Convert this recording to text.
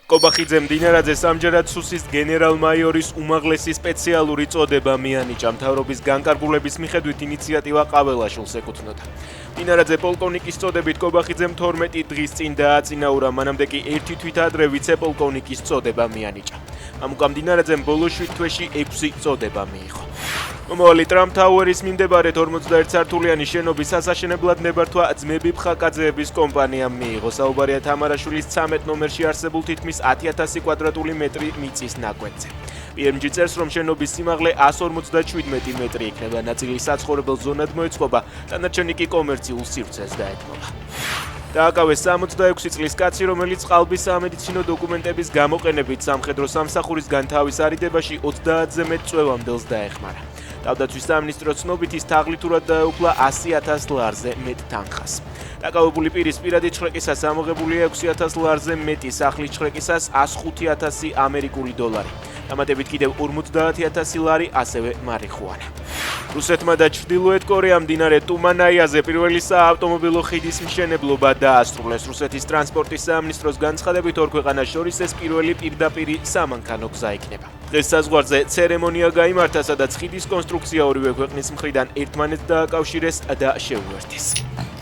კობახიძე მდინარაძეს ამჯერად სუსის გენერალ-მაიორის უმაღლესი სპეციალური წოდება მიანიჭა. მთავრობის განკარგულების მიხედვით ინიციატივა ყაველაშვილს ეკუთვნოდა. მდინარაძე პოლკოვნიკის წოდებით კობახიძემ 12 დღის წინ დააწინაურა, მანამდე კი ერთი თვით ადრე ვიცე-პოლკოვნიკის წოდება მიანიჭა. ამუკამ მდინარაძემ ბოლო 7 თვეში 6 წოდება მიიღო. მომავალი ტრამპ თაუერის მიმდებარედ 41 სართულიანი შენობის ასაშენებლად ნებართვა ძმები ფხაკაძეების კომპანიამ მიიღო. საუბარია თამარაშვილის 13 ნომერში არსებულ თითქმის 10,000 კვადრატული მეტრი მიწის ნაკვეთზე. PMG წერს, რომ შენობის სიმაღლე 157 მეტრი იქნება, ნაწილი საცხოვრებელ ზონად მოეწყობა, დანარჩენი კი კომერციულ სივრცეს დაეთმობა. დააკავეს 66 წლის კაცი, რომელიც ყალბის სამედიცინო დოკუმენტების გამოყენებით სამხედრო სამსახურისგან თავის არიდებაში 30-ზე მეტ წვევამდელს დაეხმარა. თავდაცვის სამინისტროს ცნობით ის თაღლითურად დაეუფლა 100,000 ლარზე მეტ თანხას. დაკავებული პირის პირადი ჩხრეკისას ამოღებულია 6,000 ლარზე მეტი, სახლის ჩხრეკისას 105,000 ამერიკული დოლარი. დამატებით კიდევ 50,000 ლარი ასევე მარიხუანა. რუსეთმა და ჩრდილოეთ კორეამ მდინარე ტუმანაიაზე პირველი საავტომობილო ხიდის მშენებლობა დაასრულეს. რუსეთის ტრანსპორტის სამინისტროს განცხადებით, ორ ქვეყანას შორის ეს პირველი პირდაპირი სამანქანო გზა იქნება. დღეს საზღვარზე ცერემონია გაიმართა, სადაც ხიდის კონსტრუქცია ორივე ქვეყნის მხრიდან ერთმანეთს დააკავშირეს და შეუერთეს.